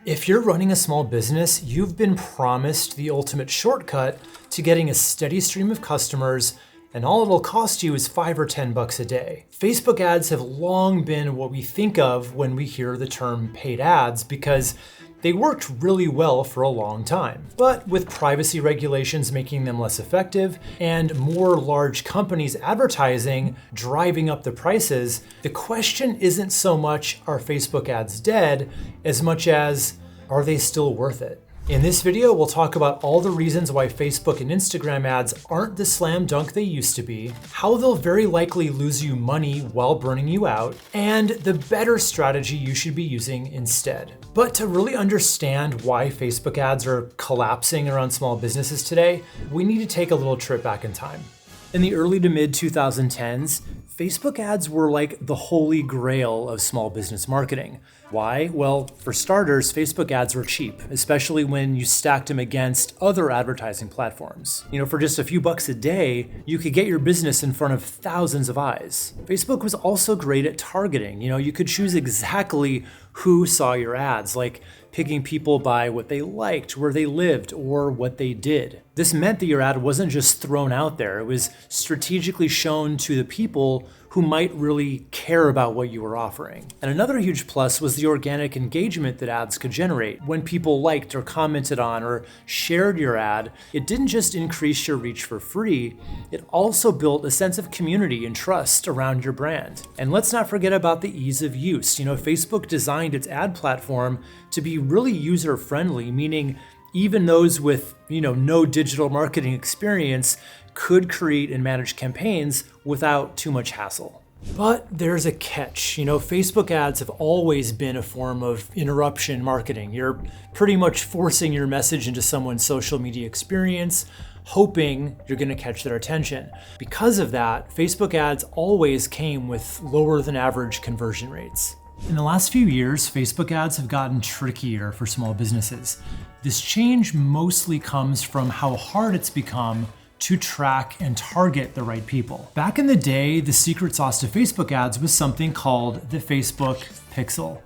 If you're running a small business, you've been promised the ultimate shortcut to getting a steady stream of customers, and all it'll cost you is $5 or $10 a day. Facebook ads have long been what we think of when we hear the term paid ads because they worked really well for a long time. But with privacy regulations making them less effective and more large companies advertising driving up the prices, the question isn't so much are Facebook ads dead as much as are they still worth it? In this video, we'll talk about all the reasons why Facebook and Instagram ads aren't the slam dunk they used to be, how they'll very likely lose you money while burning you out, and the better strategy you should be using instead. But to really understand why Facebook ads are collapsing around small businesses today, we need to take a little trip back in time. In the early to mid 2010s, Facebook ads were like the holy grail of small business marketing. Why? Well, for starters, Facebook ads were cheap, especially when you stacked them against other advertising platforms. For just a few bucks a day, you could get your business in front of thousands of eyes. Facebook was also great at targeting. You could choose exactly who saw your ads, like picking people by what they liked, where they lived, or what they did. This meant that your ad wasn't just thrown out there. It was strategically shown to the people who might really care about what you were offering. And another huge plus was the organic engagement that ads could generate. When people liked or commented on or shared your ad, it didn't just increase your reach for free, it also built a sense of community and trust around your brand. And let's not forget about the ease of use. Facebook designed its ad platform to be really user-friendly, meaning even those with no digital marketing experience could create and manage campaigns without too much hassle. But there's a catch. Facebook ads have always been a form of interruption marketing. You're pretty much forcing your message into someone's social media experience, hoping you're going to catch their attention. Because of that, Facebook ads always came with lower than average conversion rates. In the last few years, Facebook ads have gotten trickier for small businesses. This change mostly comes from how hard it's become to track and target the right people. Back in the day, the secret sauce to Facebook ads was something called the Facebook Pixel.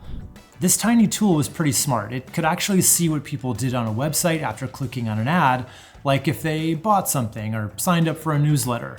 This tiny tool was pretty smart. It could actually see what people did on a website after clicking on an ad, like if they bought something or signed up for a newsletter.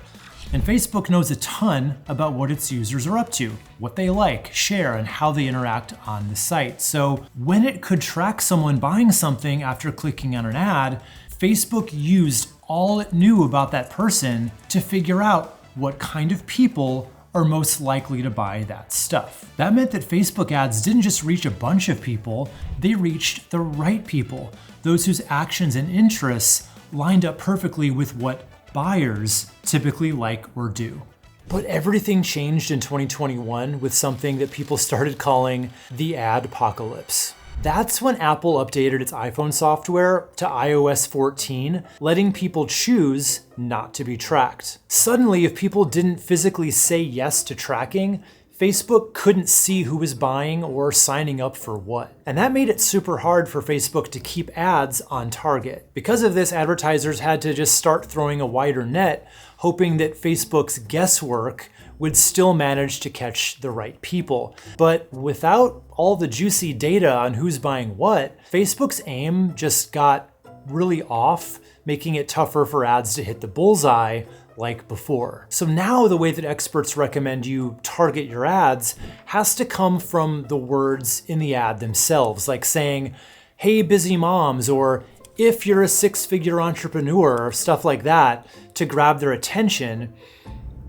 And Facebook knows a ton about what its users are up to, what they like, share, and how they interact on the site. So when it could track someone buying something after clicking on an ad, Facebook used all it knew about that person to figure out what kind of people are most likely to buy that stuff. That meant that Facebook ads didn't just reach a bunch of people, they reached the right people, those whose actions and interests lined up perfectly with what buyers typically like or do. But everything changed in 2021 with something that people started calling the adpocalypse. That's when Apple updated its iPhone software to iOS 14, letting people choose not to be tracked. Suddenly, if people didn't physically say yes to tracking, Facebook couldn't see who was buying or signing up for what. And that made it super hard for Facebook to keep ads on target. Because of this, advertisers had to just start throwing a wider net, hoping that Facebook's guesswork would still manage to catch the right people. But without all the juicy data on who's buying what, Facebook's aim just got really off, making it tougher for ads to hit the bullseye like before. So now the way that experts recommend you target your ads has to come from the words in the ad themselves, like saying, "Hey, busy moms," or "If you're a six-figure entrepreneur," or stuff like that to grab their attention.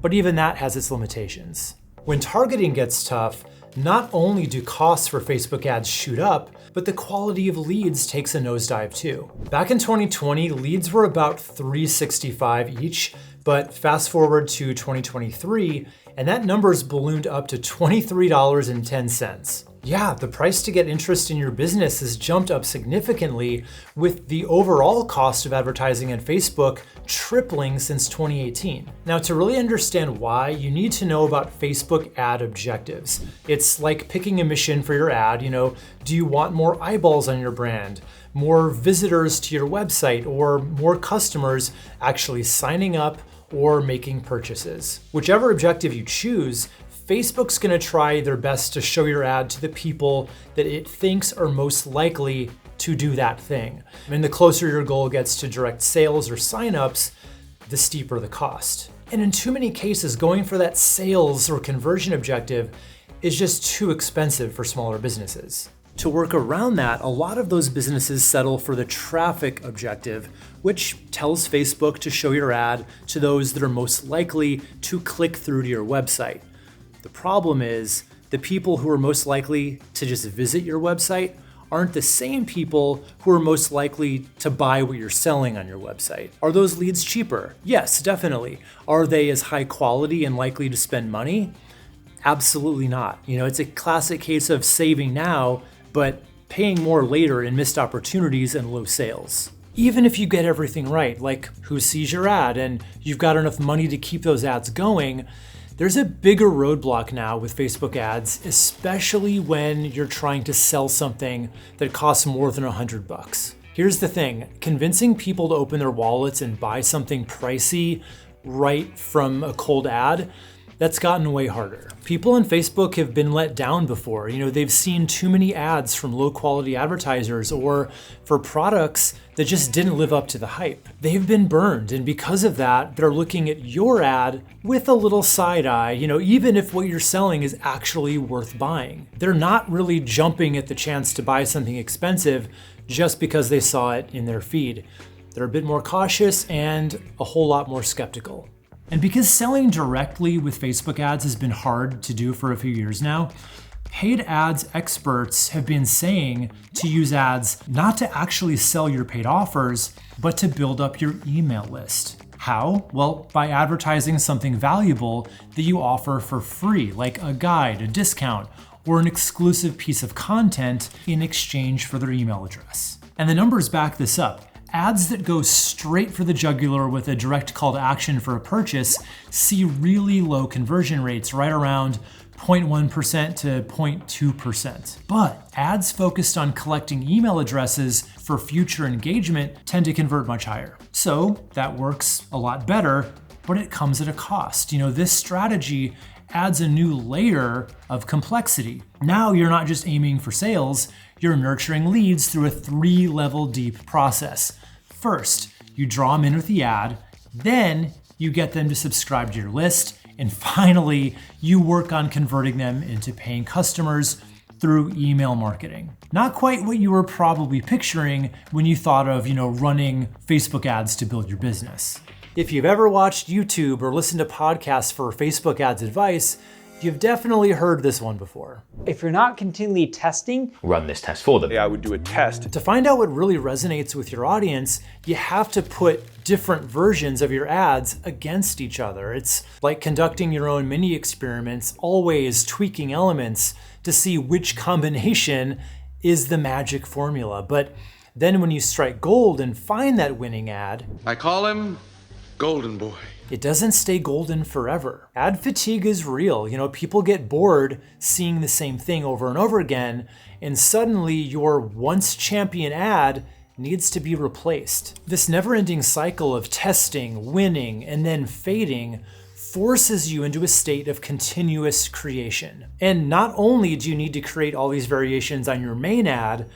But even that has its limitations. When targeting gets tough, not only do costs for Facebook ads shoot up, but the quality of leads takes a nosedive too. Back in 2020, leads were about $365 each, but fast forward to 2023, and that number's ballooned up to $23.10. Yeah, the price to get interest in your business has jumped up significantly, with the overall cost of advertising on Facebook tripling since 2018. Now, to really understand why, you need to know about Facebook ad objectives. It's like picking a mission for your ad. Do you want more eyeballs on your brand, more visitors to your website, or more customers actually signing up or making purchases? Whichever objective you choose, Facebook's gonna try their best to show your ad to the people that it thinks are most likely to do that thing. And the closer your goal gets to direct sales or signups, the steeper the cost. And in too many cases, going for that sales or conversion objective is just too expensive for smaller businesses. To work around that, a lot of those businesses settle for the traffic objective, which tells Facebook to show your ad to those that are most likely to click through to your website. The problem is the people who are most likely to just visit your website aren't the same people who are most likely to buy what you're selling on your website. Are those leads cheaper? Yes, definitely. Are they as high quality and likely to spend money? Absolutely not. It's a classic case of saving now, but paying more later in missed opportunities and low sales. Even if you get everything right, like who sees your ad and you've got enough money to keep those ads going, there's a bigger roadblock now with Facebook ads, especially when you're trying to sell something that costs more than $100. Here's the thing, convincing people to open their wallets and buy something pricey right from a cold ad, that's gotten way harder. People on Facebook have been let down before. They've seen too many ads from low quality advertisers or for products that just didn't live up to the hype. They've been burned, and because of that, they're looking at your ad with a little side eye, even if what you're selling is actually worth buying. They're not really jumping at the chance to buy something expensive just because they saw it in their feed. They're a bit more cautious and a whole lot more skeptical. And because selling directly with Facebook ads has been hard to do for a few years now, paid ads experts have been saying to use ads not to actually sell your paid offers, but to build up your email list. How? Well, by advertising something valuable that you offer for free, like a guide, a discount, or an exclusive piece of content in exchange for their email address. And the numbers back this up. Ads that go straight for the jugular with a direct call to action for a purchase see really low conversion rates, right around 0.1% to 0.2%. But ads focused on collecting email addresses for future engagement tend to convert much higher. So that works a lot better, but it comes at a cost. This strategy adds a new layer of complexity. Now you're not just aiming for sales, you're nurturing leads through a 3-level deep process. First, you draw them in with the ad, then you get them to subscribe to your list, and finally, you work on converting them into paying customers through email marketing. Not quite what you were probably picturing when you thought of, running Facebook ads to build your business. If you've ever watched YouTube or listened to podcasts for Facebook ads advice, you've definitely heard this one before. If you're not continually testing, run this test for them. I would do a test. To find out what really resonates with your audience, you have to put different versions of your ads against each other. It's like conducting your own mini experiments, always tweaking elements to see which combination is the magic formula. But then when you strike gold and find that winning ad, I call him Golden Boy. It doesn't stay golden forever. Ad fatigue is real. People get bored seeing the same thing over and over again, and suddenly your once champion ad needs to be replaced. This never-ending cycle of testing, winning, and then fading forces you into a state of continuous creation. And not only do you need to create all these variations on your main ad,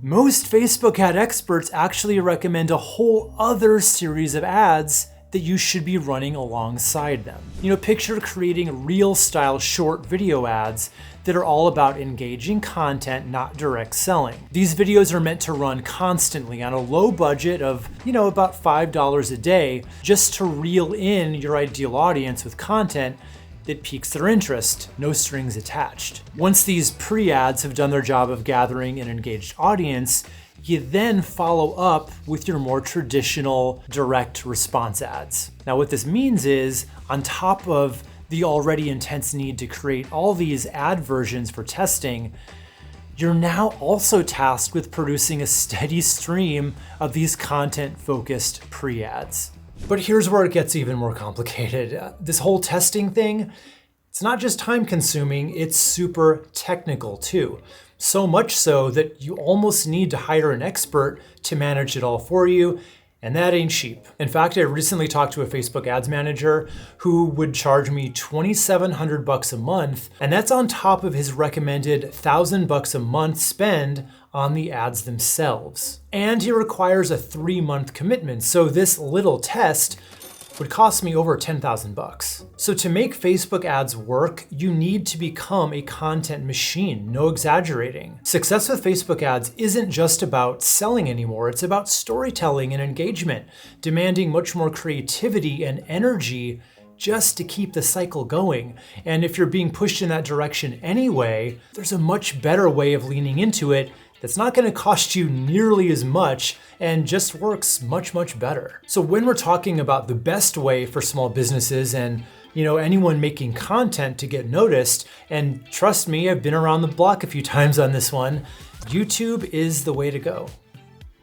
most Facebook ad experts actually recommend a whole other series of ads that you should be running alongside them. Picture creating reel-style short video ads that are all about engaging content, not direct selling. These videos are meant to run constantly on a low budget of, about $5 a day, just to reel in your ideal audience with content that piques their interest, no strings attached. Once these pre-ads have done their job of gathering an engaged audience, you then follow up with your more traditional direct response ads. Now, what this means is, on top of the already intense need to create all these ad versions for testing, you're now also tasked with producing a steady stream of these content-focused pre-ads. But here's where it gets even more complicated. This whole testing thing, it's not just time-consuming, it's super technical too. So much so that you almost need to hire an expert to manage it all for you. And that ain't cheap. In fact, I recently talked to a Facebook ads manager who would charge me $2,700 a month, and that's on top of his recommended $1,000 a month spend on the ads themselves. And he requires a 3-month commitment, so this little test would cost me over $10,000. So to make Facebook ads work, you need to become a content machine, no exaggerating. Success with Facebook ads isn't just about selling anymore, it's about storytelling and engagement, demanding much more creativity and energy just to keep the cycle going. And if you're being pushed in that direction anyway, there's a much better way of leaning into it that's not gonna cost you nearly as much and just works much, much better. So when we're talking about the best way for small businesses and anyone making content to get noticed, and trust me, I've been around the block a few times on this one, YouTube is the way to go.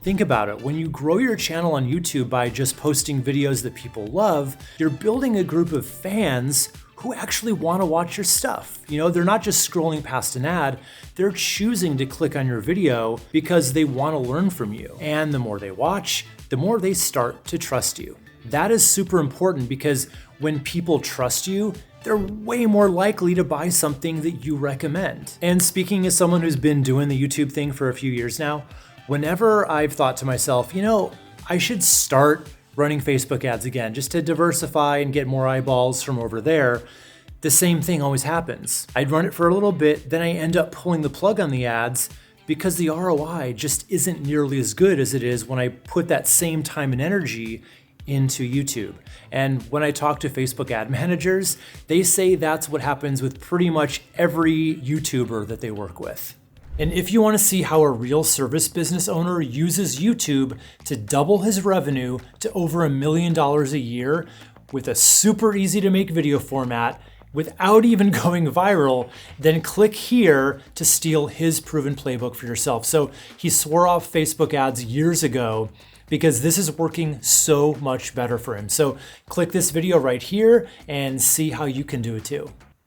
Think about it, when you grow your channel on YouTube by just posting videos that people love, you're building a group of fans who actually want to watch your stuff. They're not just scrolling past an ad, they're choosing to click on your video because they want to learn from you. And the more they watch, the more they start to trust you. That is super important because when people trust you, they're way more likely to buy something that you recommend. And speaking as someone who's been doing the YouTube thing for a few years now, whenever I've thought to myself, I should start running Facebook ads again just to diversify and get more eyeballs from over there, the same thing always happens. I'd run it for a little bit, then I end up pulling the plug on the ads because the ROI just isn't nearly as good as it is when I put that same time and energy into YouTube. And when I talk to Facebook ad managers, they say that's what happens with pretty much every YouTuber that they work with. And if you want to see how a real service business owner uses YouTube to double his revenue to over $1 million a year with a super easy to make video format without even going viral, then click here to steal his proven playbook for yourself. So he swore off Facebook ads years ago because this is working so much better for him. So click this video right here and see how you can do it too.